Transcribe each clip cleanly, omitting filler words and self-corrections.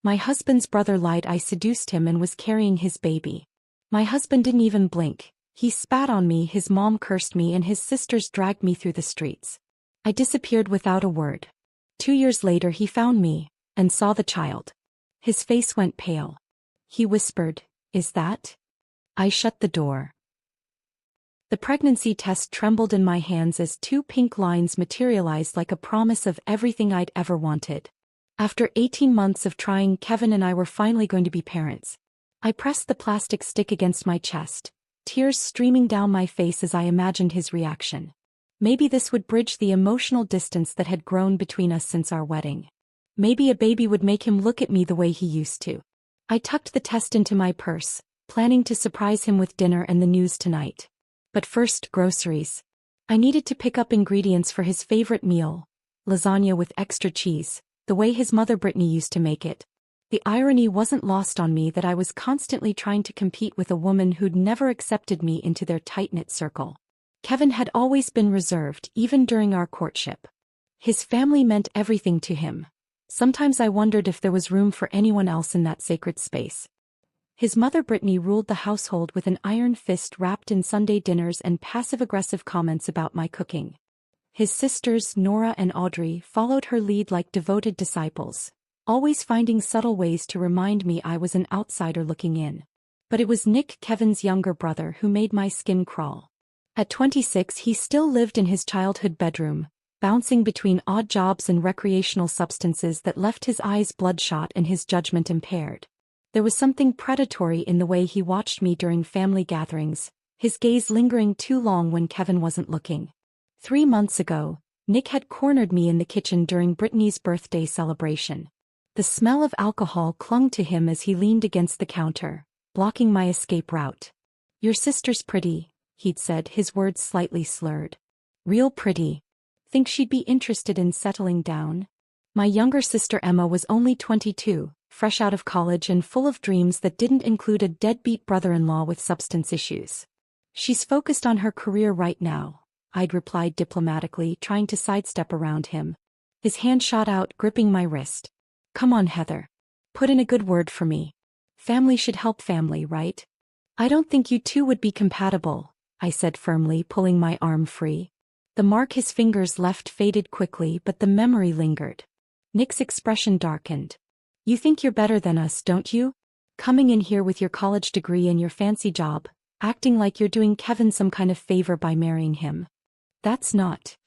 My husband's brother lied I seduced him and was carrying his baby. My husband didn't even blink. He spat on me, his mom cursed me, and his sisters dragged me through the streets. I disappeared without a word. 2 years later he found me, and saw the child. His face went pale. He whispered, "Is that?" I shut the door. The pregnancy test trembled in my hands as 2 pink lines materialized like a promise of everything I'd ever wanted. After 18 months of trying, Kevin and I were finally going to be parents. I pressed the plastic stick against my chest, tears streaming down my face as I imagined his reaction. Maybe this would bridge the emotional distance that had grown between us since our wedding. Maybe a baby would make him look at me the way he used to. I tucked the test into my purse, planning to surprise him with dinner and the news tonight. But first, groceries. I needed to pick up ingredients for his favorite meal, lasagna with extra cheese, the way his mother Brittany used to make it. The irony wasn't lost on me that I was constantly trying to compete with a woman who'd never accepted me into their tight-knit circle. Kevin had always been reserved, even during our courtship. His family meant everything to him. Sometimes I wondered if there was room for anyone else in that sacred space. His mother Brittany ruled the household with an iron fist wrapped in Sunday dinners and passive-aggressive comments about my cooking. His sisters, Nora and Audrey, followed her lead like devoted disciples, always finding subtle ways to remind me I was an outsider looking in. But it was Nick, Kevin's younger brother, who made my skin crawl. At 26, he still lived in his childhood bedroom, bouncing between odd jobs and recreational substances that left his eyes bloodshot and his judgment impaired. There was something predatory in the way he watched me during family gatherings, his gaze lingering too long when Kevin wasn't looking. 3 months ago, Nick had cornered me in the kitchen during Brittany's birthday celebration. The smell of alcohol clung to him as he leaned against the counter, blocking my escape route. "Your sister's pretty," he'd said, his words slightly slurred. "Real pretty. Think she'd be interested in settling down?" My younger sister Emma was only 22, fresh out of college and full of dreams that didn't include a deadbeat brother-in-law with substance issues. "She's focused on her career right now," I'd replied diplomatically, trying to sidestep around him. His hand shot out, gripping my wrist. "Come on, Heather. Put in a good word for me. Family should help family, right?" "I don't think you two would be compatible," I said firmly, pulling my arm free. The mark his fingers left faded quickly, but the memory lingered. Nick's expression darkened. "You think you're better than us, don't you? Coming in here with your college degree and your fancy job, acting like you're doing Kevin some kind of favor by marrying him. That's not.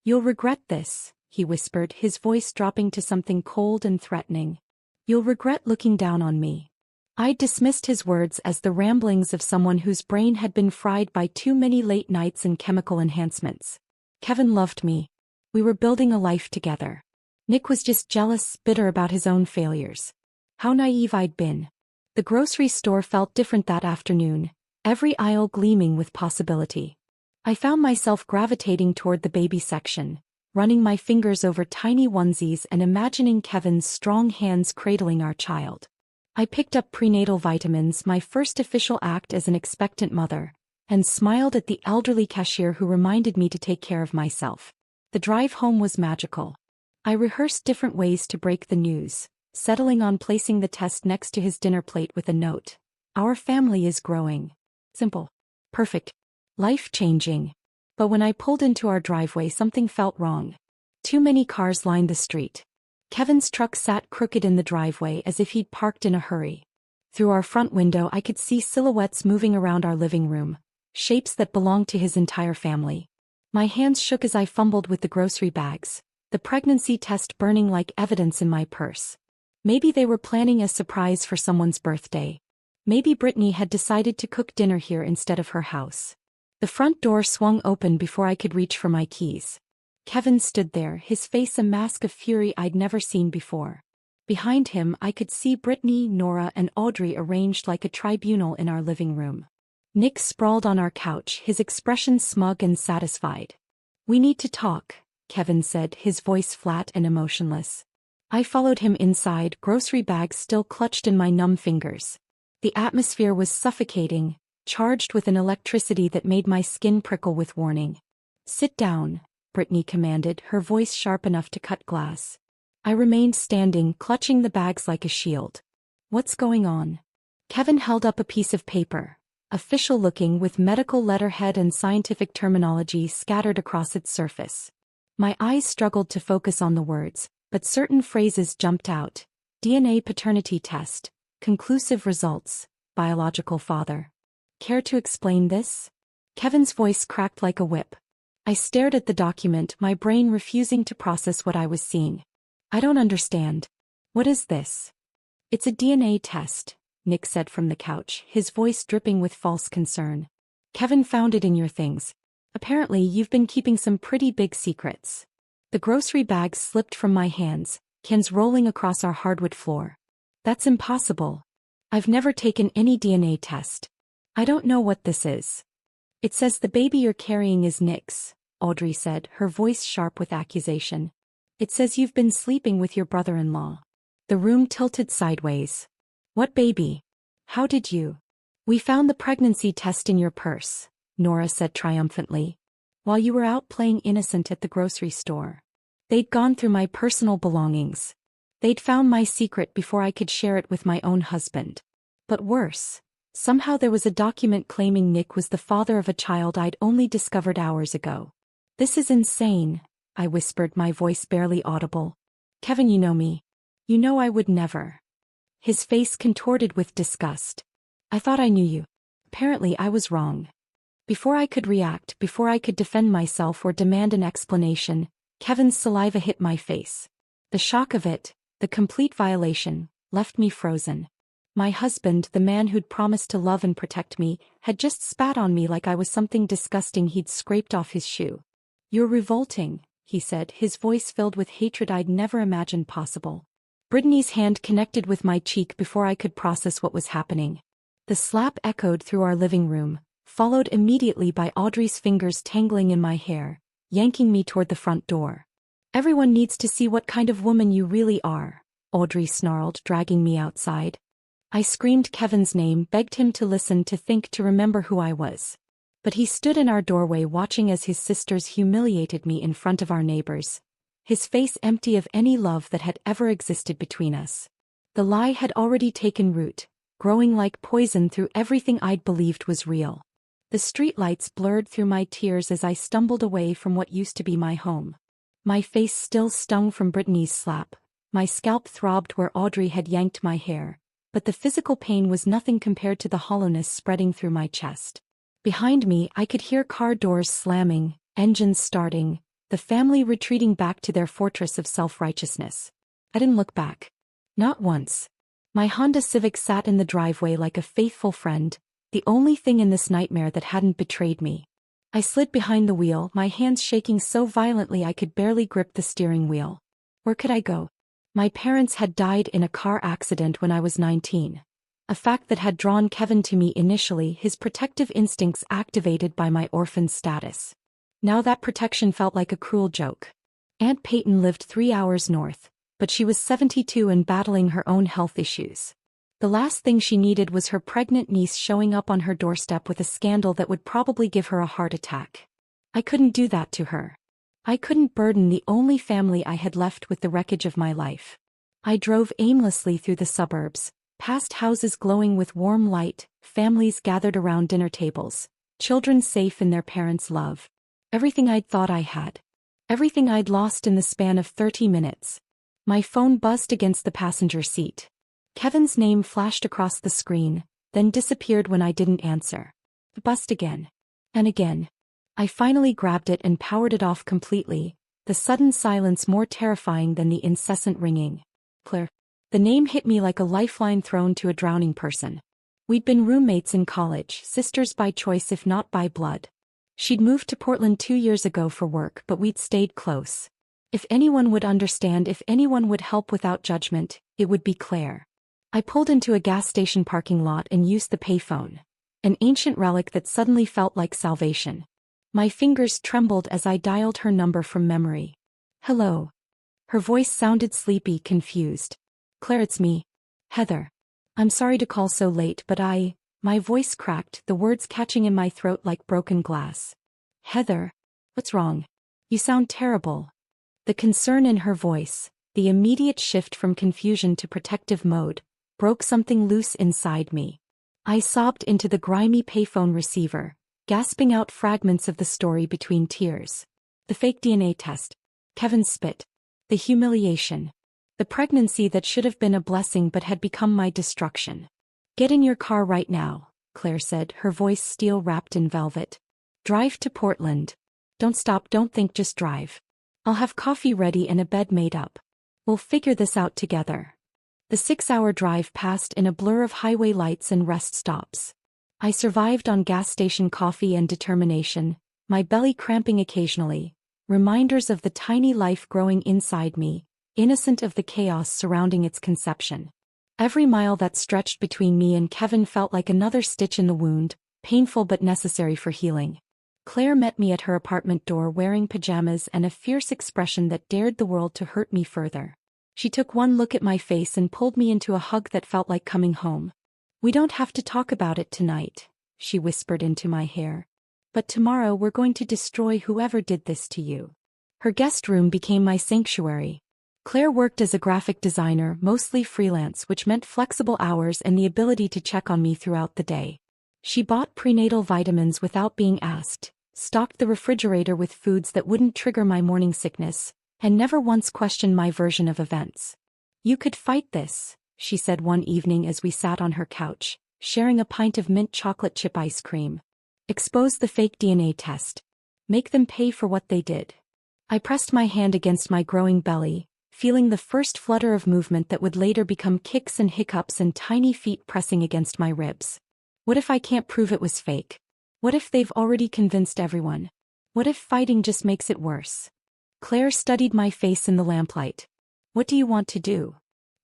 You'll regret this," he whispered, his voice dropping to something cold and threatening. "You'll regret looking down on me." I dismissed his words as the ramblings of someone whose brain had been fried by too many late nights and chemical enhancements. Kevin loved me. We were building a life together. Nick was just jealous, bitter about his own failures. How naive I'd been. The grocery store felt different that afternoon, every aisle gleaming with possibility. I found myself gravitating toward the baby section, running my fingers over tiny onesies and imagining Kevin's strong hands cradling our child. I picked up prenatal vitamins, my first official act as an expectant mother, and smiled at the elderly cashier who reminded me to take care of myself. The drive home was magical. I rehearsed different ways to break the news, settling on placing the test next to his dinner plate with a note. "Our family is growing." Simple. Perfect. Life-changing. But when I pulled into our driveway, something felt wrong. Too many cars lined the street. Kevin's truck sat crooked in the driveway as if he'd parked in a hurry. Through our front window I could see silhouettes moving around our living room, shapes that belonged to his entire family. My hands shook as I fumbled with the grocery bags, the pregnancy test burning like evidence in my purse. Maybe they were planning a surprise for someone's birthday. Maybe Brittany had decided to cook dinner here instead of her house. The front door swung open before I could reach for my keys. Kevin stood there, his face a mask of fury I'd never seen before. Behind him I could see Brittany, Nora and Audrey arranged like a tribunal in our living room. Nick sprawled on our couch, his expression smug and satisfied. "We need to talk," Kevin said, his voice flat and emotionless. I followed him inside, grocery bags still clutched in my numb fingers. The atmosphere was suffocating, charged with an electricity that made my skin prickle with warning. "Sit down," Brittany commanded, her voice sharp enough to cut glass. I remained standing, clutching the bags like a shield. What's going on? Kevin held up a piece of paper, official-looking with medical letterhead and scientific terminology scattered across its surface. My eyes struggled to focus on the words, but certain phrases jumped out. DNA paternity test, conclusive results, biological father. Care to explain this? Kevin's voice cracked like a whip. I stared at the document, my brain refusing to process what I was seeing. I don't understand. What is this? It's a DNA test, Nick said from the couch, his voice dripping with false concern. Kevin found it in your things. Apparently you've been keeping some pretty big secrets. The grocery bags slipped from my hands, cans rolling across our hardwood floor. That's impossible. I've never taken any DNA test. I don't know what this is. It says the baby you're carrying is Nick's, Audrey said, her voice sharp with accusation. It says you've been sleeping with your brother-in-law. The room tilted sideways. What baby? How did you? We found the pregnancy test in your purse, Nora said triumphantly. While you were out playing innocent at the grocery store. They'd gone through my personal belongings. They'd found my secret before I could share it with my own husband. But worse, somehow there was a document claiming Nick was the father of a child I'd only discovered hours ago. This is insane, I whispered, my voice barely audible. Kevin, you know me. You know I would never. His face contorted with disgust. I thought I knew you. Apparently I was wrong. Before I could react, before I could defend myself or demand an explanation, Kevin's saliva hit my face. The shock of it, the complete violation, left me frozen. My husband, the man who'd promised to love and protect me, had just spat on me like I was something disgusting he'd scraped off his shoe. You're revolting, he said, his voice filled with hatred I'd never imagined possible. Brittany's hand connected with my cheek before I could process what was happening. The slap echoed through our living room, followed immediately by Audrey's fingers tangling in my hair, yanking me toward the front door. Everyone needs to see what kind of woman you really are, Audrey snarled, dragging me outside. I screamed Kevin's name, begged him to listen, to think, to remember who I was. But he stood in our doorway watching as his sisters humiliated me in front of our neighbors, his face empty of any love that had ever existed between us. The lie had already taken root, growing like poison through everything I'd believed was real. The streetlights blurred through my tears as I stumbled away from what used to be my home. My face still stung from Brittany's slap, my scalp throbbed where Audrey had yanked my hair, but the physical pain was nothing compared to the hollowness spreading through my chest. Behind me I could hear car doors slamming, engines starting, the family retreating back to their fortress of self-righteousness. I didn't look back. Not once. My Honda Civic sat in the driveway like a faithful friend, the only thing in this nightmare that hadn't betrayed me. I slid behind the wheel, my hands shaking so violently I could barely grip the steering wheel. Where could I go? My parents had died in a car accident when I was 19. A fact that had drawn Kevin to me initially, his protective instincts activated by my orphan status. Now that protection felt like a cruel joke. Aunt Peyton lived 3 hours north, but she was 72 and battling her own health issues. The last thing she needed was her pregnant niece showing up on her doorstep with a scandal that would probably give her a heart attack. I couldn't do that to her. I couldn't burden the only family I had left with the wreckage of my life. I drove aimlessly through the suburbs, past houses glowing with warm light, families gathered around dinner tables, children safe in their parents' love. Everything I'd thought I had. Everything I'd lost in the span of 30 minutes. My phone buzzed against the passenger seat. Kevin's name flashed across the screen, then disappeared when I didn't answer. It buzzed again. And again. I finally grabbed it and powered it off completely, the sudden silence more terrifying than the incessant ringing. Claire. The name hit me like a lifeline thrown to a drowning person. We'd been roommates in college, sisters by choice if not by blood. She'd moved to Portland 2 years ago for work, but we'd stayed close. If anyone would understand, if anyone would help without judgment, it would be Claire. I pulled into a gas station parking lot and used the payphone. An ancient relic that suddenly felt like salvation. My fingers trembled as I dialed her number from memory. Hello. Her voice sounded sleepy, confused. Claire, it's me. Heather. I'm sorry to call so late, but my voice cracked, the words catching in my throat like broken glass. Heather. What's wrong? You sound terrible. The concern in her voice, The immediate shift from confusion to protective mode broke something loose inside me. I sobbed into the grimy payphone receiver, gasping out fragments of the story between tears. The fake DNA test. Kevin's spit. The humiliation. The pregnancy that should have been a blessing but had become my destruction. "Get in your car right now," Claire said, her voice steel-wrapped in velvet. "Drive to Portland. Don't stop, don't think, just drive. I'll have coffee ready and a bed made up. We'll figure this out together." The 6-hour drive passed in a blur of highway lights and rest stops. I survived on gas station coffee and determination, my belly cramping occasionally, reminders of the tiny life growing inside me, innocent of the chaos surrounding its conception. Every mile that stretched between me and Kevin felt like another stitch in the wound, painful but necessary for healing. Claire met me at her apartment door wearing pajamas and a fierce expression that dared the world to hurt me further. She took one look at my face and pulled me into a hug that felt like coming home. "We don't have to talk about it tonight," she whispered into my hair. "But tomorrow we're going to destroy whoever did this to you." Her guest room became my sanctuary. Claire worked as a graphic designer, mostly freelance, which meant flexible hours and the ability to check on me throughout the day. She bought prenatal vitamins without being asked, stocked the refrigerator with foods that wouldn't trigger my morning sickness, and never once questioned my version of events. "You could fight this," she said one evening as we sat on her couch, sharing a pint of mint chocolate chip ice cream. "Expose the fake DNA test. Make them pay for what they did." I pressed my hand against my growing belly, feeling the first flutter of movement that would later become kicks and hiccups and tiny feet pressing against my ribs. What if I can't prove it was fake? What if they've already convinced everyone? What if fighting just makes it worse? Claire studied my face in the lamplight. "What do you want to do?"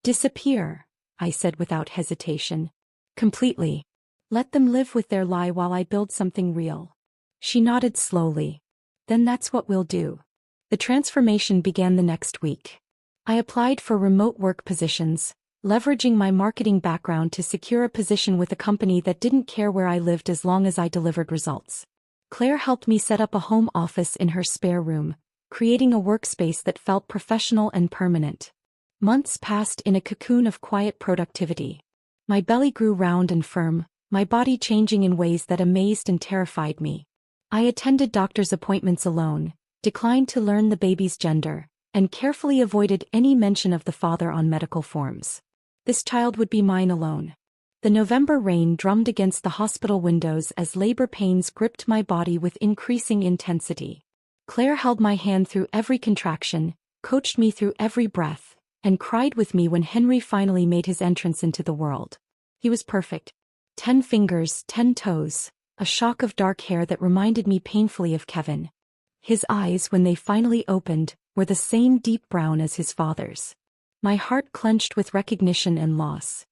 "Disappear," I said without hesitation. "Completely. Let them live with their lie while I build something real." She nodded slowly. "Then that's what we'll do." The transformation began the next week. I applied for remote work positions, leveraging my marketing background to secure a position with a company that didn't care where I lived as long as I delivered results. Claire helped me set up a home office in her spare room, creating a workspace that felt professional and permanent. Months passed in a cocoon of quiet productivity. My belly grew round and firm, my body changing in ways that amazed and terrified me. I attended doctor's appointments alone, declined to learn the baby's gender, and carefully avoided any mention of the father on medical forms. This child would be mine alone. The November rain drummed against the hospital windows as labor pains gripped my body with increasing intensity. Claire held my hand through every contraction, coached me through every breath, and cried with me when Henry finally made his entrance into the world. He was perfect. 10 fingers, 10 toes, a shock of dark hair that reminded me painfully of Kevin. His eyes, when they finally opened, were the same deep brown as his father's. My heart clenched with recognition and loss.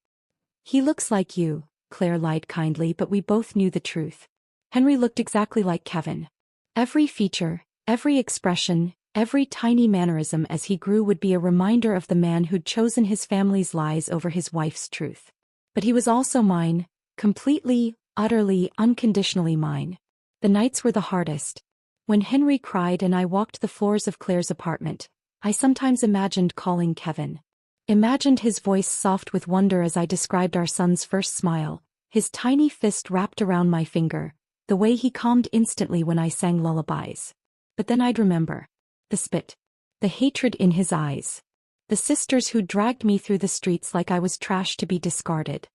"He looks like you," Claire lied kindly, but we both knew the truth. Henry looked exactly like Kevin. Every feature, every expression, every tiny mannerism as he grew would be a reminder of the man who'd chosen his family's lies over his wife's truth. But he was also mine, completely, utterly, unconditionally mine. The nights were the hardest. When Henry cried and I walked the floors of Claire's apartment, I sometimes imagined calling Kevin. Imagined his voice soft with wonder as I described our son's first smile, his tiny fist wrapped around my finger, the way he calmed instantly when I sang lullabies. But then I'd remember. The spit. The hatred in his eyes. The sisters who dragged me through the streets like I was trash to be discarded.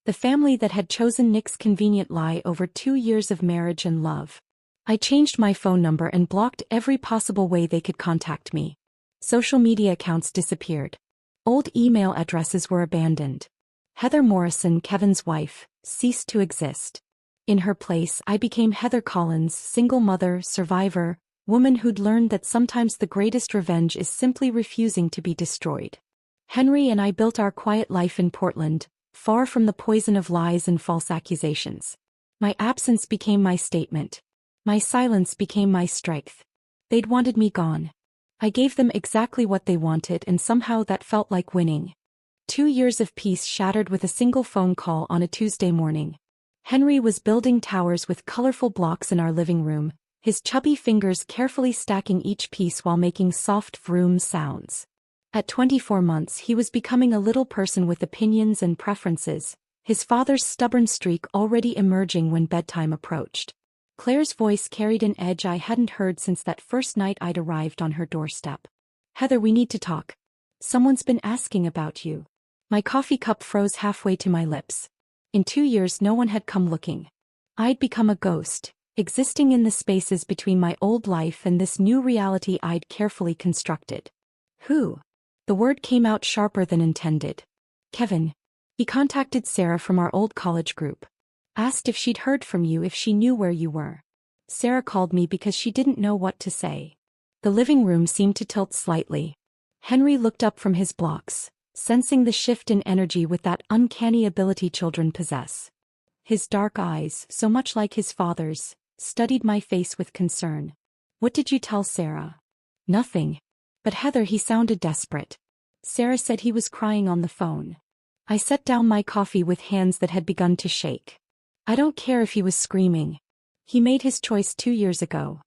The family that had chosen Nick's convenient lie over 2 years of marriage and love. I changed my phone number and blocked every possible way they could contact me. Social media accounts disappeared. Old email addresses were abandoned. Heather Morrison, Kevin's wife, ceased to exist. In her place, I became Heather Collins, single mother, survivor, woman who'd learned that sometimes the greatest revenge is simply refusing to be destroyed. Henry and I built our quiet life in Portland, far from the poison of lies and false accusations. My absence became my statement. My silence became my strength. They'd wanted me gone. I gave them exactly what they wanted, and somehow that felt like winning. 2 years of peace shattered with a single phone call on a Tuesday morning. Henry was building towers with colorful blocks in our living room, his chubby fingers carefully stacking each piece while making soft vroom sounds. At 24 months he was becoming a little person with opinions and preferences, his father's stubborn streak already emerging when bedtime approached. Claire's voice carried an edge I hadn't heard since that first night I'd arrived on her doorstep. "Heather, we need to talk. Someone's been asking about you." My coffee cup froze halfway to my lips. In 2 years no one had come looking. I'd become a ghost, existing in the spaces between my old life and this new reality I'd carefully constructed. "Who?" The word came out sharper than intended. "Kevin. He contacted Sarah from our old college group. Asked if she'd heard from you, if she knew where you were. Sarah called me because she didn't know what to say." The living room seemed to tilt slightly. Henry looked up from his blocks, sensing the shift in energy with that uncanny ability children possess. His dark eyes, so much like his father's, studied my face with concern. "What did you tell Sarah?" "Nothing." "But Heather," he sounded desperate. "Sarah said he was crying on the phone." I set down my coffee with hands that had begun to shake. "I don't care if he was screaming. He made his choice 2 years ago."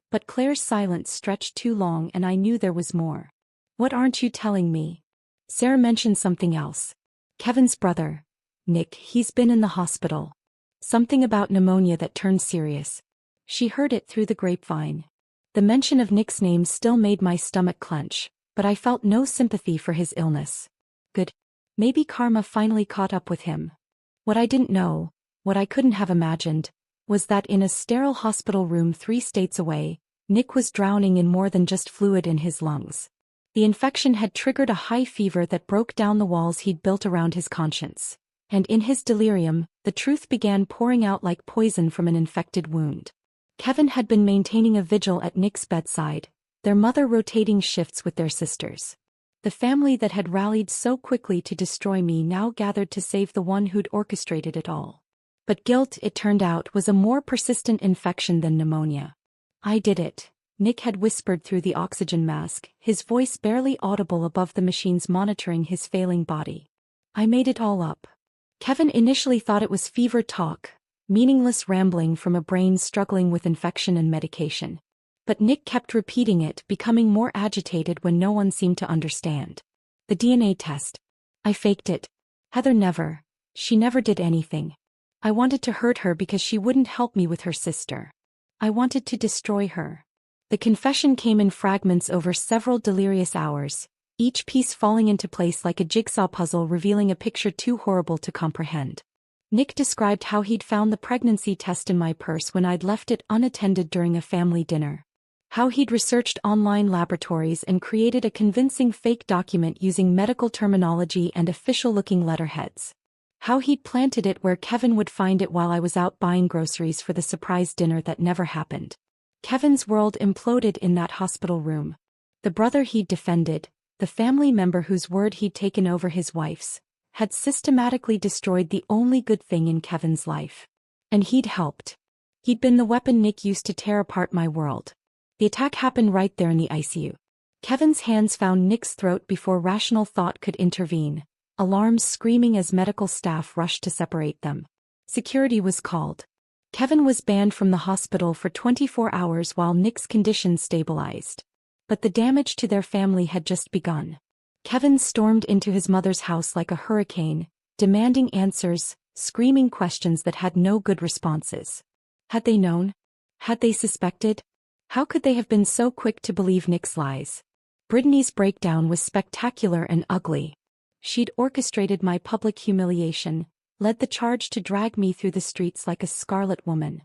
But Claire's silence stretched too long and I knew there was more. "What aren't you telling me?" "Sarah mentioned something else. Kevin's brother, Nick, he's been in the hospital. Something about pneumonia that turned serious. She heard it through the grapevine." The mention of Nick's name still made my stomach clench, but I felt no sympathy for his illness. Good. Maybe karma finally caught up with him. What I didn't know, what I couldn't have imagined, was that in a sterile hospital room 3 states away, Nick was drowning in more than just fluid in his lungs. The infection had triggered a high fever that broke down the walls he'd built around his conscience. And in his delirium, the truth began pouring out like poison from an infected wound. Kevin had been maintaining a vigil at Nick's bedside, their mother rotating shifts with their sisters. The family that had rallied so quickly to destroy me now gathered to save the one who'd orchestrated it all. But guilt, it turned out, was a more persistent infection than pneumonia. "I did it," Nick had whispered through the oxygen mask, his voice barely audible above the machines monitoring his failing body. "I made it all up." Kevin initially thought it was fever talk, meaningless rambling from a brain struggling with infection and medication. But Nick kept repeating it, becoming more agitated when no one seemed to understand. "The DNA test. I faked it. Heather never. She never did anything. I wanted to hurt her because she wouldn't help me with her sister. I wanted to destroy her." The confession came in fragments over several delirious hours, each piece falling into place like a jigsaw puzzle revealing a picture too horrible to comprehend. Nick described how he'd found the pregnancy test in my purse when I'd left it unattended during a family dinner. How he'd researched online laboratories and created a convincing fake document using medical terminology and official-looking letterheads. How he'd planted it where Kevin would find it while I was out buying groceries for the surprise dinner that never happened. Kevin's world imploded in that hospital room. The brother he'd defended, the family member whose word he'd taken over his wife's, had systematically destroyed the only good thing in Kevin's life. And he'd helped. He'd been the weapon Nick used to tear apart my world. The attack happened right there in the ICU. Kevin's hands found Nick's throat before rational thought could intervene, alarms screaming as medical staff rushed to separate them. Security was called. Kevin was banned from the hospital for 24 hours while Nick's condition stabilized. But the damage to their family had just begun. Kevin stormed into his mother's house like a hurricane, demanding answers, screaming questions that had no good responses. Had they known? Had they suspected? How could they have been so quick to believe Nick's lies? Brittany's breakdown was spectacular and ugly. She'd orchestrated my public humiliation, led the charge to drag me through the streets like a scarlet woman.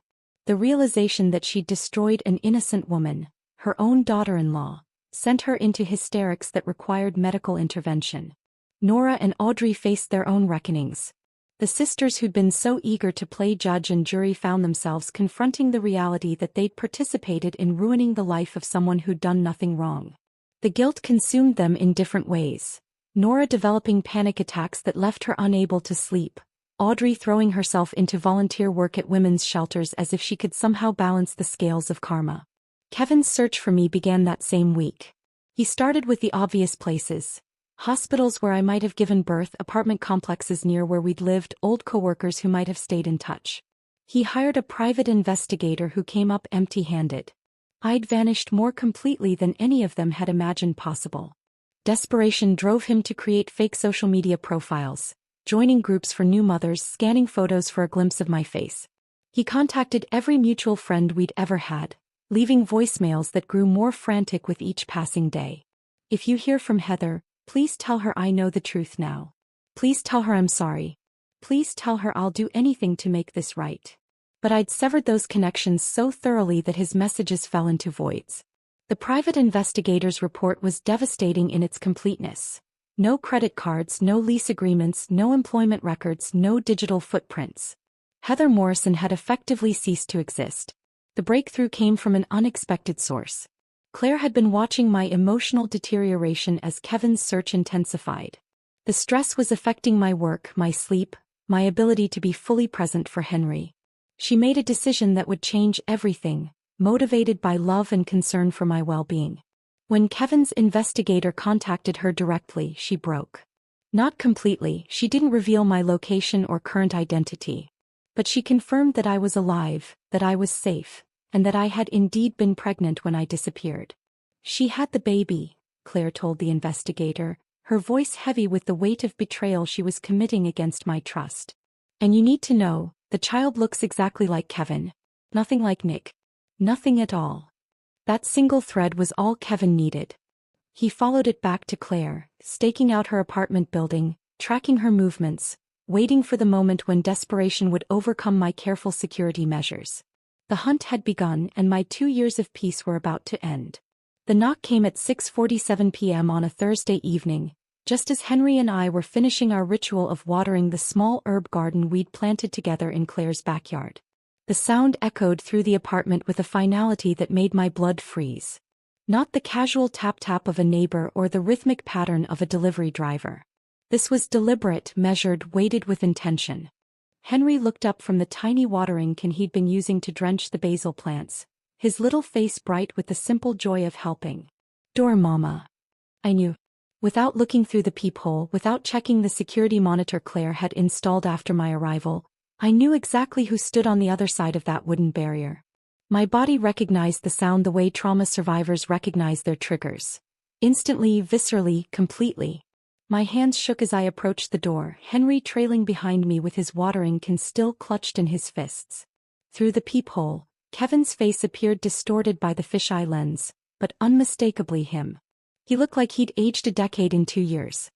The realization that she'd destroyed an innocent woman, her own daughter-in-law, sent her into hysterics that required medical intervention. Nora and Audrey faced their own reckonings. The sisters who'd been so eager to play judge and jury found themselves confronting the reality that they'd participated in ruining the life of someone who'd done nothing wrong. The guilt consumed them in different ways. Nora developing panic attacks that left her unable to sleep, Audrey throwing herself into volunteer work at women's shelters as if she could somehow balance the scales of karma. Kevin's search for me began that same week. He started with the obvious places. Hospitals where I might have given birth, apartment complexes near where we'd lived, old coworkers who might have stayed in touch. He hired a private investigator who came up empty-handed. I'd vanished more completely than any of them had imagined possible. Desperation drove him to create fake social media profiles, joining groups for new mothers, scanning photos for a glimpse of my face. He contacted every mutual friend we'd ever had, leaving voicemails that grew more frantic with each passing day. "If you hear from Heather, please tell her I know the truth now. Please tell her I'm sorry. Please tell her I'll do anything to make this right." But I'd severed those connections so thoroughly that his messages fell into voids. The private investigator's report was devastating in its completeness. No credit cards, no lease agreements, no employment records, no digital footprints. Heather Morrison had effectively ceased to exist. The breakthrough came from an unexpected source. Claire had been watching my emotional deterioration as Kevin's search intensified. The stress was affecting my work, my sleep, my ability to be fully present for Henry. She made a decision that would change everything, motivated by love and concern for my well-being. When Kevin's investigator contacted her directly, she broke. Not completely, she didn't reveal my location or current identity. But she confirmed that I was alive, that I was safe, and that I had indeed been pregnant when I disappeared. "She had the baby," Claire told the investigator, her voice heavy with the weight of betrayal she was committing against my trust. "And you need to know, the child looks exactly like Kevin. Nothing like Nick. Nothing at all." That single thread was all Kevin needed. He followed it back to Claire, staking out her apartment building, tracking her movements, waiting for the moment when desperation would overcome my careful security measures. The hunt had begun and my 2 years of peace were about to end. The knock came at 6:47 p.m. on a Thursday evening, just as Henry and I were finishing our ritual of watering the small herb garden we'd planted together in Claire's backyard. The sound echoed through the apartment with a finality that made my blood freeze. Not the casual tap-tap of a neighbor or the rhythmic pattern of a delivery driver. This was deliberate, measured, weighted with intention. Henry looked up from the tiny watering can he'd been using to drench the basil plants, his little face bright with the simple joy of helping. "Door, Mama." I knew. Without looking through the peephole, without checking the security monitor Claire had installed after my arrival, I knew exactly who stood on the other side of that wooden barrier. My body recognized the sound the way trauma survivors recognize their triggers. Instantly, viscerally, completely. My hands shook as I approached the door, Henry trailing behind me with his watering can still clutched in his fists. Through the peephole, Kevin's face appeared distorted by the fisheye lens, but unmistakably him. He looked like he'd aged a decade in 2 years.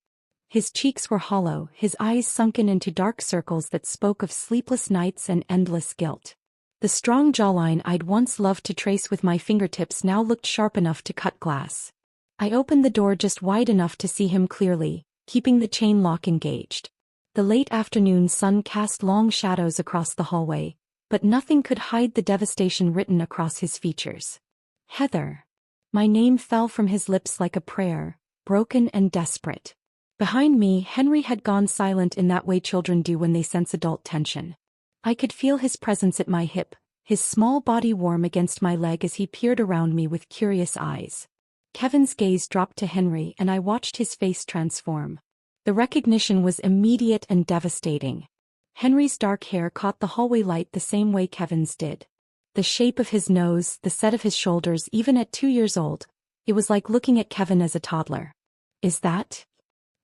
His cheeks were hollow, his eyes sunken into dark circles that spoke of sleepless nights and endless guilt. The strong jawline I'd once loved to trace with my fingertips now looked sharp enough to cut glass. I opened the door just wide enough to see him clearly, keeping the chain lock engaged. The late afternoon sun cast long shadows across the hallway, but nothing could hide the devastation written across his features. "Heather." My name fell from his lips like a prayer, broken and desperate. Behind me, Henry had gone silent in that way children do when they sense adult tension. I could feel his presence at my hip, his small body warm against my leg as he peered around me with curious eyes. Kevin's gaze dropped to Henry and I watched his face transform. The recognition was immediate and devastating. Henry's dark hair caught the hallway light the same way Kevin's did. The shape of his nose, the set of his shoulders, even at 2 years old, it was like looking at Kevin as a toddler. "Is that?"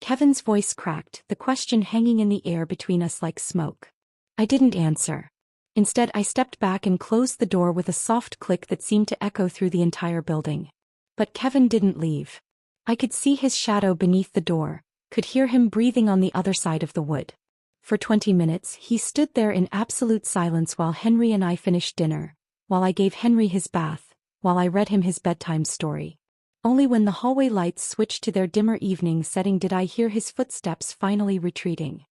Kevin's voice cracked, the question hanging in the air between us like smoke. I didn't answer. Instead, I stepped back and closed the door with a soft click that seemed to echo through the entire building. But Kevin didn't leave. I could see his shadow beneath the door, could hear him breathing on the other side of the wood. For 20 minutes, he stood there in absolute silence while Henry and I finished dinner, while I gave Henry his bath, while I read him his bedtime story. Only when the hallway lights switched to their dimmer evening setting did I hear his footsteps finally retreating.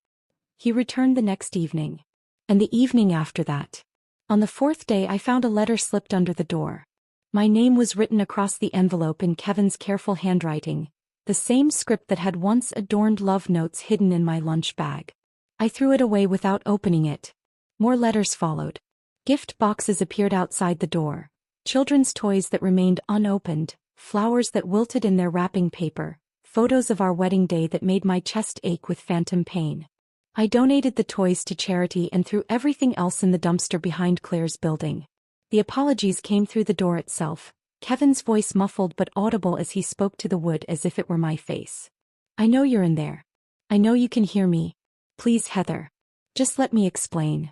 He returned the next evening. And the evening after that. On the 4th day I found a letter slipped under the door. My name was written across the envelope in Kevin's careful handwriting, the same script that had once adorned love notes hidden in my lunch bag. I threw it away without opening it. More letters followed. Gift boxes appeared outside the door, children's toys that remained unopened, flowers that wilted in their wrapping paper, photos of our wedding day that made my chest ache with phantom pain. I donated the toys to charity and threw everything else in the dumpster behind Claire's building. The apologies came through the door itself, Kevin's voice muffled but audible as he spoke to the wood as if it were my face. I know you're in there. I know you can hear me. Please, Heather. Just let me explain.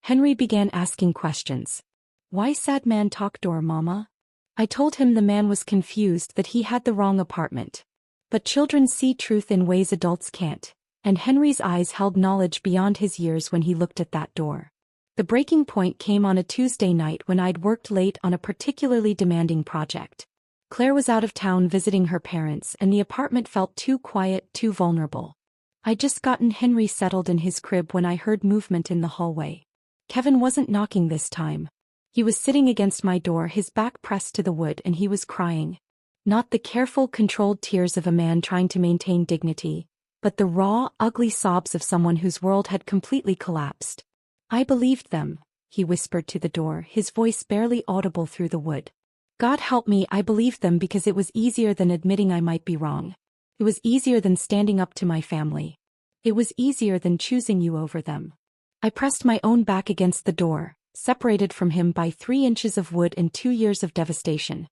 Henry began asking questions. Why sad man talk door, mama? I told him the man was confused that he had the wrong apartment. But children see truth in ways adults can't, and Henry's eyes held knowledge beyond his years when he looked at that door. The breaking point came on a Tuesday night when I'd worked late on a particularly demanding project. Claire was out of town visiting her parents and the apartment felt too quiet, too vulnerable. I'd just gotten Henry settled in his crib when I heard movement in the hallway. Kevin wasn't knocking this time. He was sitting against my door, his back pressed to the wood, and he was crying. Not the careful, controlled tears of a man trying to maintain dignity, but the raw, ugly sobs of someone whose world had completely collapsed. I believed them, he whispered to the door, his voice barely audible through the wood. God help me, I believed them because it was easier than admitting I might be wrong. It was easier than standing up to my family. It was easier than choosing you over them. I pressed my own back against the door, separated from him by 3 inches of wood and 2 years of devastation.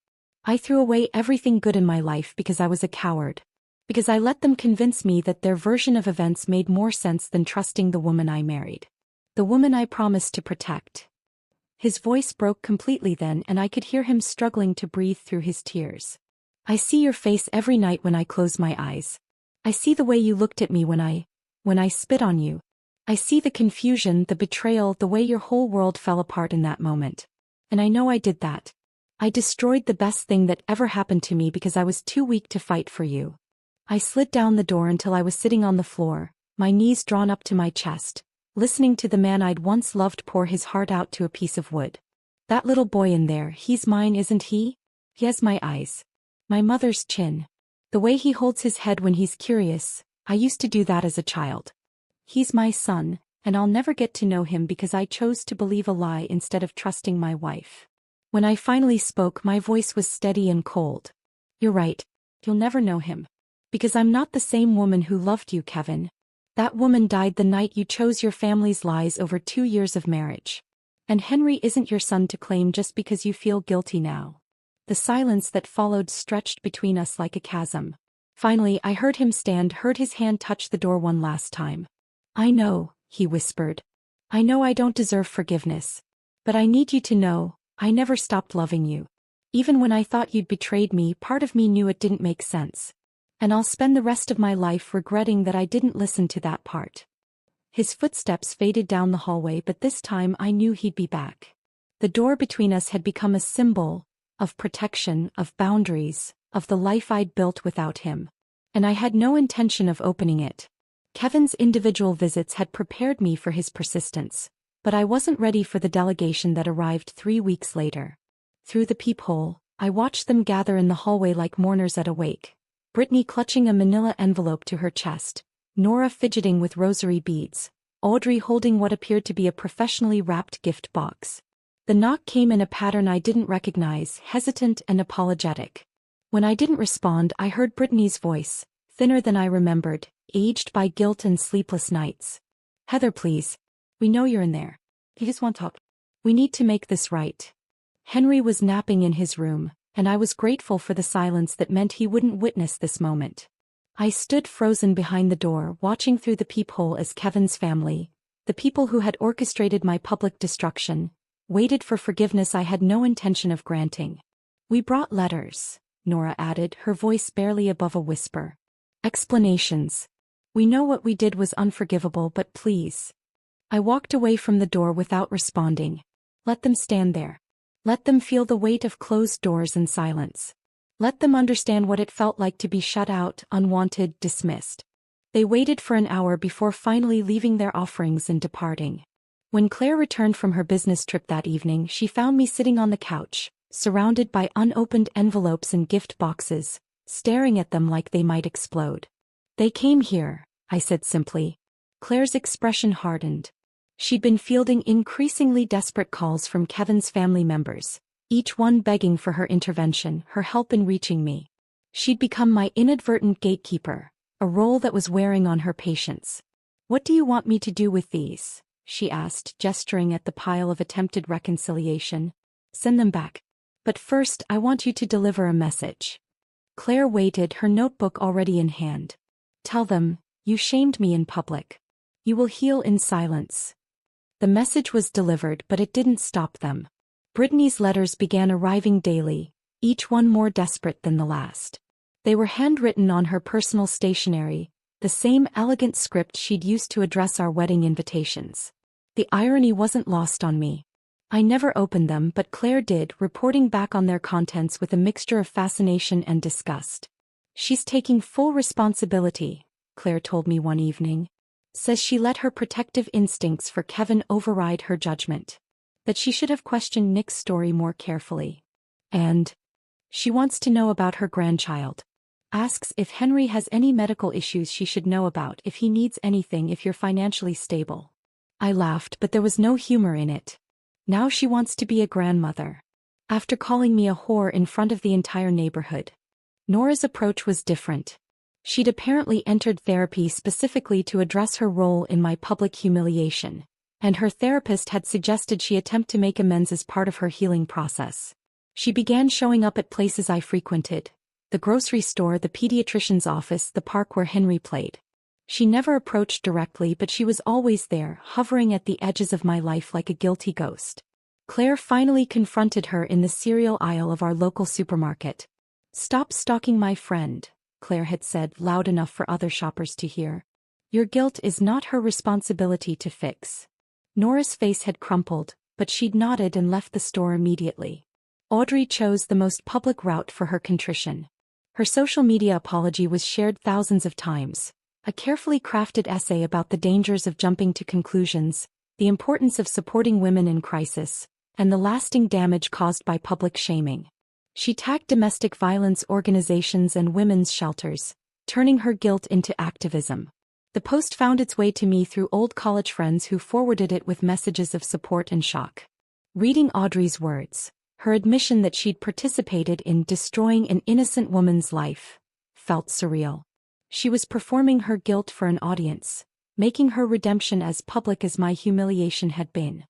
I threw away everything good in my life because I was a coward. Because I let them convince me that their version of events made more sense than trusting the woman I married. The woman I promised to protect. His voice broke completely then, and I could hear him struggling to breathe through his tears. I see your face every night when I close my eyes. I see the way you looked at me when I spit on you. I see the confusion, the betrayal, the way your whole world fell apart in that moment. And I know I did that. I destroyed the best thing that ever happened to me because I was too weak to fight for you. I slid down the door until I was sitting on the floor, my knees drawn up to my chest, listening to the man I'd once loved pour his heart out to a piece of wood. That little boy in there, he's mine, isn't he? He has my eyes. My mother's chin. The way he holds his head when he's curious, I used to do that as a child. He's my son, and I'll never get to know him because I chose to believe a lie instead of trusting my wife. When I finally spoke, my voice was steady and cold. You're right. You'll never know him. Because I'm not the same woman who loved you, Kevin. That woman died the night you chose your family's lies over 2 years of marriage. And Henry isn't your son to claim just because you feel guilty now. The silence that followed stretched between us like a chasm. Finally, I heard him stand, heard his hand touch the door one last time. I know, he whispered. I know I don't deserve forgiveness. But I need you to know, I never stopped loving you. Even when I thought you'd betrayed me, part of me knew it didn't make sense. And I'll spend the rest of my life regretting that I didn't listen to that part. His footsteps faded down the hallway, but this time I knew he'd be back. The door between us had become a symbol of protection, of boundaries, of the life I'd built without him. And I had no intention of opening it. Kevin's individual visits had prepared me for his persistence, but I wasn't ready for the delegation that arrived 3 weeks later. Through the peephole, I watched them gather in the hallway like mourners at a wake. Brittany clutching a manila envelope to her chest, Nora fidgeting with rosary beads, Audrey holding what appeared to be a professionally wrapped gift box. The knock came in a pattern I didn't recognize, hesitant and apologetic. When I didn't respond, I heard Brittany's voice, thinner than I remembered, aged by guilt and sleepless nights. Heather, please. We know you're in there. You just want to talk. We need to make this right. Henry was napping in his room, and I was grateful for the silence that meant he wouldn't witness this moment. I stood frozen behind the door, watching through the peephole as Kevin's family, the people who had orchestrated my public destruction, waited for forgiveness I had no intention of granting. We brought letters, Nora added, her voice barely above a whisper. Explanations. We know what we did was unforgivable, but please. I walked away from the door without responding. Let them stand there. Let them feel the weight of closed doors and silence. Let them understand what it felt like to be shut out, unwanted, dismissed. They waited for an hour before finally leaving their offerings and departing. When Claire returned from her business trip that evening, she found me sitting on the couch, surrounded by unopened envelopes and gift boxes, staring at them like they might explode. They came here, I said simply. Claire's expression hardened. She'd been fielding increasingly desperate calls from Kevin's family members, each one begging for her intervention, her help in reaching me. She'd become my inadvertent gatekeeper, a role that was wearing on her patience. What do you want me to do with these? She asked, gesturing at the pile of attempted reconciliation. Send them back. But first I want you to deliver a message. Claire waited, her notebook already in hand. Tell them, you shamed me in public. You will heal in silence. The message was delivered, but it didn't stop them. Brittany's letters began arriving daily, each one more desperate than the last. They were handwritten on her personal stationery, the same elegant script she'd used to address our wedding invitations. The irony wasn't lost on me. I never opened them, but Claire did, reporting back on their contents with a mixture of fascination and disgust. She's taking full responsibility, Claire told me one evening. Says she let her protective instincts for Kevin override her judgment. That she should have questioned Nick's story more carefully. And she wants to know about her grandchild. Asks if Henry has any medical issues she should know about, if he needs anything, if you're financially stable. I laughed, but there was no humor in it. Now she wants to be a grandmother. After calling me a whore in front of the entire neighborhood. Nora's approach was different. She'd apparently entered therapy specifically to address her role in my public humiliation, and her therapist had suggested she attempt to make amends as part of her healing process. She began showing up at places I frequented: the grocery store, the pediatrician's office, the park where Henry played. She never approached directly, but she was always there, hovering at the edges of my life like a guilty ghost. Claire finally confronted her in the cereal aisle of our local supermarket. "Stop stalking my friend," Claire had said, loud enough for other shoppers to hear. "Your guilt is not her responsibility to fix." Nora's face had crumpled, but she'd nodded and left the store immediately. Audrey chose the most public route for her contrition. Her social media apology was shared thousands of times. A carefully crafted essay about the dangers of jumping to conclusions, the importance of supporting women in crisis, and the lasting damage caused by public shaming. She tagged domestic violence organizations and women's shelters, turning her guilt into activism. The post found its way to me through old college friends who forwarded it with messages of support and shock. Reading Audrey's words, her admission that she'd participated in destroying an innocent woman's life, felt surreal. She was performing her guilt for an audience, making her redemption as public as my humiliation had been.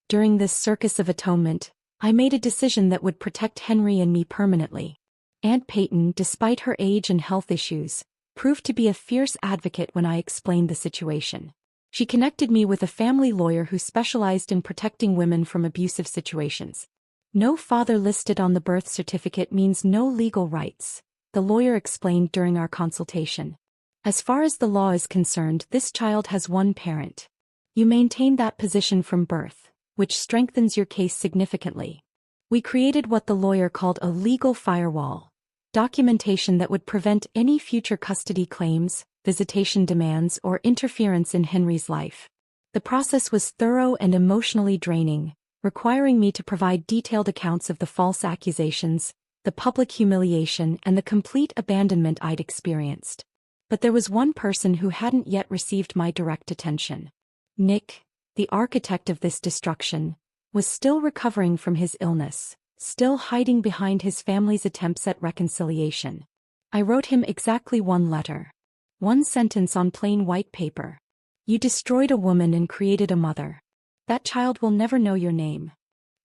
During this circus of atonement, I made a decision that would protect Henry and me permanently. Aunt Peyton, despite her age and health issues, proved to be a fierce advocate when I explained the situation. She connected me with a family lawyer who specialized in protecting women from abusive situations. "No father listed on the birth certificate means no legal rights," the lawyer explained during our consultation. "As far as the law is concerned, this child has one parent. You maintain that position from birth, which strengthens your case significantly." We created what the lawyer called a legal firewall, documentation that would prevent any future custody claims, visitation demands, or interference in Henry's life. The process was thorough and emotionally draining, requiring me to provide detailed accounts of the false accusations, the public humiliation, and the complete abandonment I'd experienced. But there was one person who hadn't yet received my direct attention. Nick, the architect of this destruction, was still recovering from his illness, still hiding behind his family's attempts at reconciliation. I wrote him exactly one letter. One sentence on plain white paper. "You destroyed a woman and created a mother. That child will never know your name."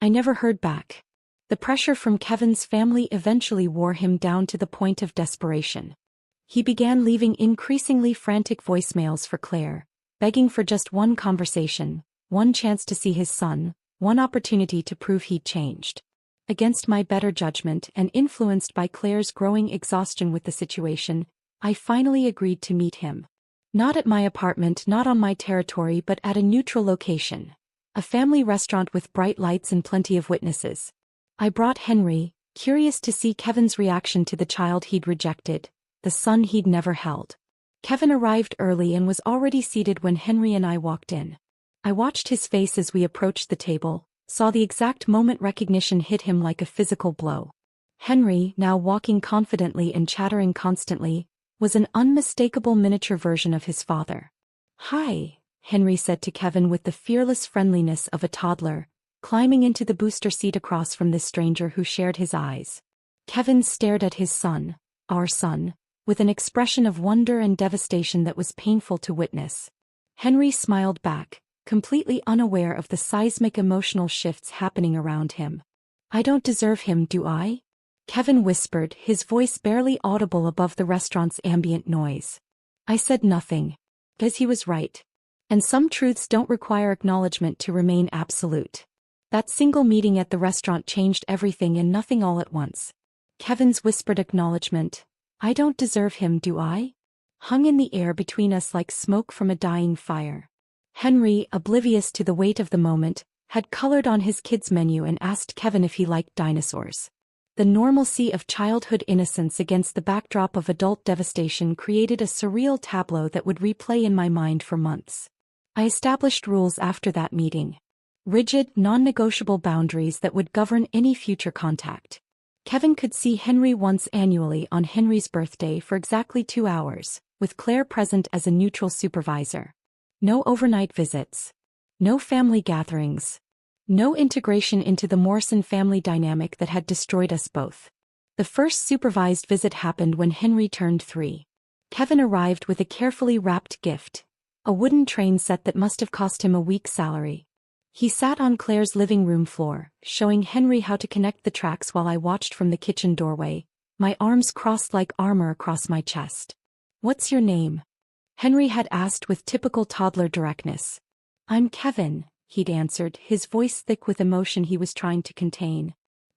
I never heard back. The pressure from Kevin's family eventually wore him down to the point of desperation. He began leaving increasingly frantic voicemails for Claire, begging for just one conversation, one chance to see his son, one opportunity to prove he'd changed. Against my better judgment and influenced by Claire's growing exhaustion with the situation, I finally agreed to meet him. Not at my apartment, not on my territory, but at a neutral location. A family restaurant with bright lights and plenty of witnesses. I brought Henry, curious to see Kevin's reaction to the child he'd rejected, the son he'd never held. Kevin arrived early and was already seated when Henry and I walked in. I watched his face as we approached the table, saw the exact moment recognition hit him like a physical blow. Henry, now walking confidently and chattering constantly, was an unmistakable miniature version of his father. "Hi," Henry said to Kevin with the fearless friendliness of a toddler, climbing into the booster seat across from this stranger who shared his eyes. Kevin stared at his son, our son, with an expression of wonder and devastation that was painful to witness. Henry smiled back, completely unaware of the seismic emotional shifts happening around him. I don't deserve him, do I? Kevin whispered, his voice barely audible above the restaurant's ambient noise. I said nothing. Because he was right. And some truths don't require acknowledgement to remain absolute. That single meeting at the restaurant changed everything and nothing all at once. Kevin's whispered acknowledgement, I don't deserve him, do I? Hung in the air between us like smoke from a dying fire. Henry, oblivious to the weight of the moment, had colored on his kids' menu and asked Kevin if he liked dinosaurs. The normalcy of childhood innocence against the backdrop of adult devastation created a surreal tableau that would replay in my mind for months. I established rules after that meeting. Rigid, non-negotiable boundaries that would govern any future contact. Kevin could see Henry once annually on Henry's birthday for exactly 2 hours, with Claire present as a neutral supervisor. No overnight visits. No family gatherings. No integration into the Morrison family dynamic that had destroyed us both. The first supervised visit happened when Henry turned 3. Kevin arrived with a carefully wrapped gift, a wooden train set that must have cost him a week's salary. He sat on Claire's living room floor, showing Henry how to connect the tracks while I watched from the kitchen doorway, my arms crossed like armor across my chest. What's your name? Henry had asked with typical toddler directness. I'm Kevin, he'd answered, his voice thick with emotion he was trying to contain.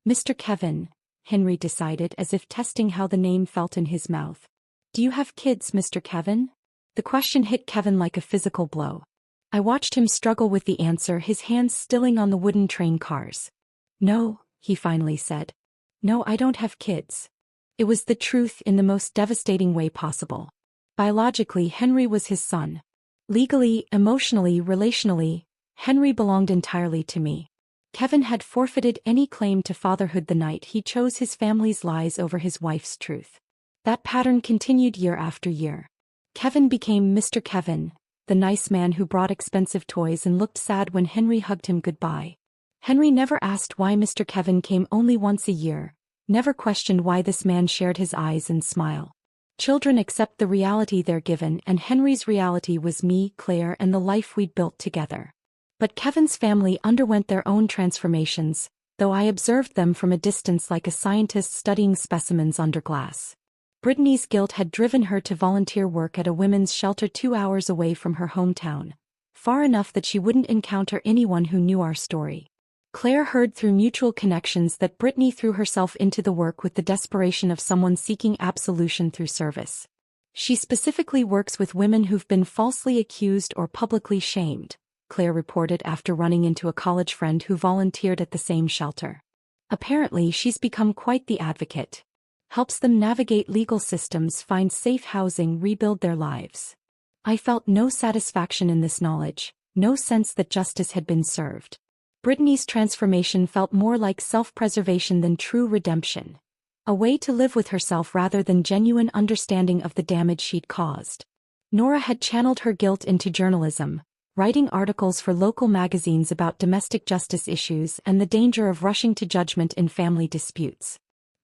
Mr. Kevin, Henry decided, as if testing how the name felt in his mouth. Do you have kids, Mr. Kevin? The question hit Kevin like a physical blow. I watched him struggle with the answer, his hands stilling on the wooden train cars. No, he finally said. No, I don't have kids. It was the truth in the most devastating way possible. Biologically, Henry was his son. Legally, emotionally, relationally, Henry belonged entirely to me. Kevin had forfeited any claim to fatherhood the night he chose his family's lies over his wife's truth. That pattern continued year after year. Kevin became Mr. Kevin, the nice man who brought expensive toys and looked sad when Henry hugged him goodbye. Henry never asked why Mr. Kevin came only once a year, never questioned why this man shared his eyes and smile. Children accept the reality they're given, and Henry's reality was me, Claire, and the life we'd built together. But Kevin's family underwent their own transformations, though I observed them from a distance like a scientist studying specimens under glass. Brittany's guilt had driven her to volunteer work at a women's shelter 2 hours away from her hometown, far enough that she wouldn't encounter anyone who knew our story. Claire heard through mutual connections that Brittany threw herself into the work with the desperation of someone seeking absolution through service. She specifically works with women who've been falsely accused or publicly shamed, Claire reported after running into a college friend who volunteered at the same shelter. Apparently, she's become quite the advocate. Helps them navigate legal systems, find safe housing, rebuild their lives. I felt no satisfaction in this knowledge, no sense that justice had been served. Brittany's transformation felt more like self-preservation than true redemption. A way to live with herself rather than genuine understanding of the damage she'd caused. Nora had channeled her guilt into journalism, writing articles for local magazines about domestic justice issues and the danger of rushing to judgment in family disputes.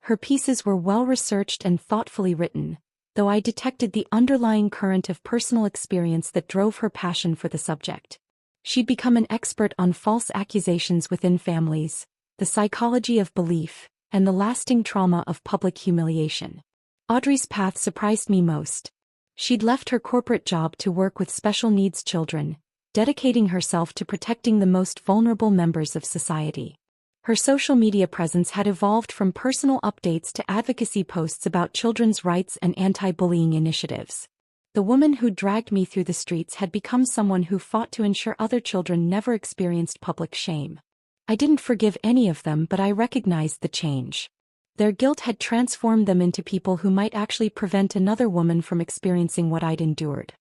Her pieces were well-researched and thoughtfully written, though I detected the underlying current of personal experience that drove her passion for the subject. She'd become an expert on false accusations within families, the psychology of belief, and the lasting trauma of public humiliation. Audrey's path surprised me most. She'd left her corporate job to work with special needs children, dedicating herself to protecting the most vulnerable members of society. Her social media presence had evolved from personal updates to advocacy posts about children's rights and anti-bullying initiatives. The woman who dragged me through the streets had become someone who fought to ensure other children never experienced public shame. I didn't forgive any of them, but I recognized the change. Their guilt had transformed them into people who might actually prevent another woman from experiencing what I'd endured.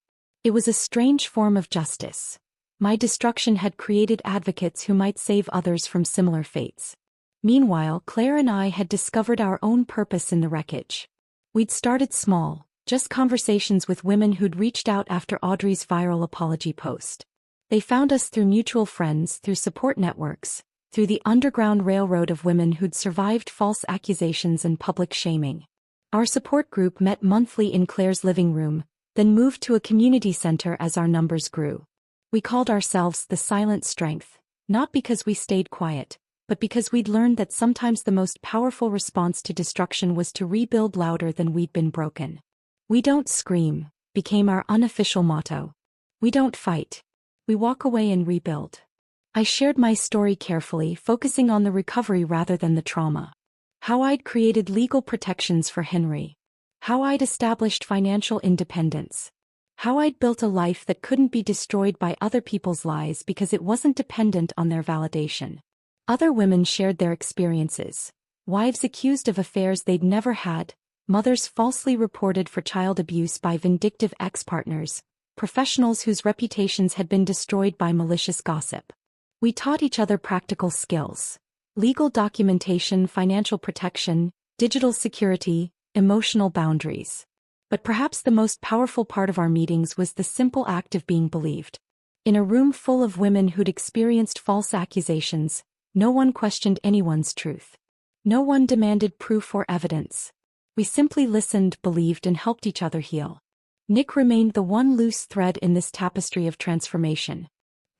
It was a strange form of justice. My destruction had created advocates who might save others from similar fates. Meanwhile, Claire and I had discovered our own purpose in the wreckage. We'd started small, just conversations with women who'd reached out after Audrey's viral apology post. They found us through mutual friends, through support networks, through the underground railroad of women who'd survived false accusations and public shaming. Our support group met monthly in Claire's living room, then moved to a community center as our numbers grew. We called ourselves the Silent Strength, not because we stayed quiet, but because we'd learned that sometimes the most powerful response to destruction was to rebuild louder than we'd been broken. "We don't scream," became our unofficial motto. "We don't fight. We walk away and rebuild." I shared my story carefully, focusing on the recovery rather than the trauma. How I'd created legal protections for Henry. How I'd established financial independence. How I'd built a life that couldn't be destroyed by other people's lies because it wasn't dependent on their validation. Other women shared their experiences. Wives accused of affairs they'd never had, mothers falsely reported for child abuse by vindictive ex-partners, professionals whose reputations had been destroyed by malicious gossip. We taught each other practical skills: legal documentation, financial protection, digital security, emotional boundaries. But perhaps the most powerful part of our meetings was the simple act of being believed. In a room full of women who'd experienced false accusations, no one questioned anyone's truth. No one demanded proof or evidence. We simply listened, believed, and helped each other heal. Nick remained the one loose thread in this tapestry of transformation.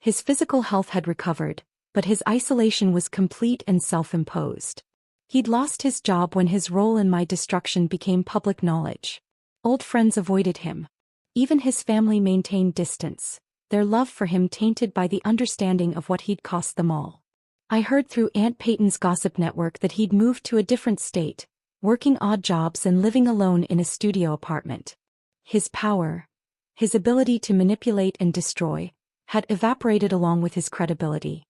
His physical health had recovered, but his isolation was complete and self-imposed. He'd lost his job when his role in my destruction became public knowledge. Old friends avoided him. Even his family maintained distance, their love for him tainted by the understanding of what he'd cost them all. I heard through Aunt Peyton's gossip network that he'd moved to a different state, working odd jobs and living alone in a studio apartment. His power, his ability to manipulate and destroy, had evaporated along with his credibility.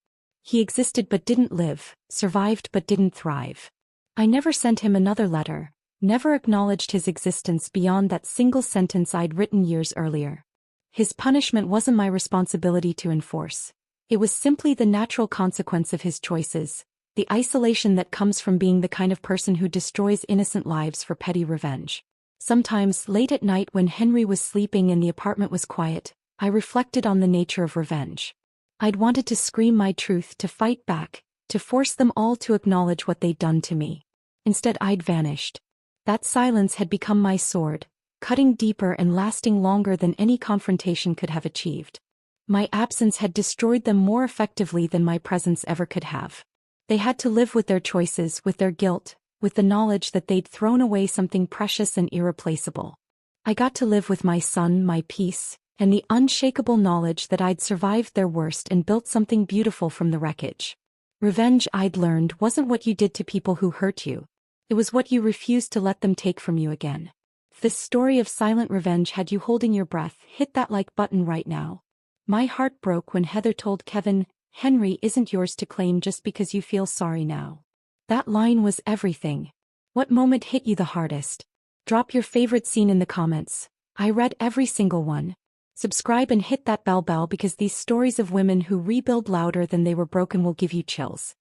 He existed but didn't live, survived but didn't thrive. I never sent him another letter, never acknowledged his existence beyond that single sentence I'd written years earlier. His punishment wasn't my responsibility to enforce. It was simply the natural consequence of his choices, the isolation that comes from being the kind of person who destroys innocent lives for petty revenge. Sometimes, late at night when Henry was sleeping and the apartment was quiet, I reflected on the nature of revenge. I'd wanted to scream my truth, to fight back, to force them all to acknowledge what they'd done to me. Instead, I'd vanished. That silence had become my sword, cutting deeper and lasting longer than any confrontation could have achieved. My absence had destroyed them more effectively than my presence ever could have. They had to live with their choices, with their guilt, with the knowledge that they'd thrown away something precious and irreplaceable. I got to live with my son, my peace, and the unshakable knowledge that I'd survived their worst and built something beautiful from the wreckage. Revenge, I'd learned, wasn't what you did to people who hurt you. It was what you refused to let them take from you again. If this story of silent revenge had you holding your breath, hit that like button right now. My heart broke when Heather told Kevin, "Henry isn't yours to claim just because you feel sorry now." That line was everything. What moment hit you the hardest? Drop your favorite scene in the comments. I read every single one. Subscribe and hit that bell because these stories of women who rebuild louder than they were broken will give you chills.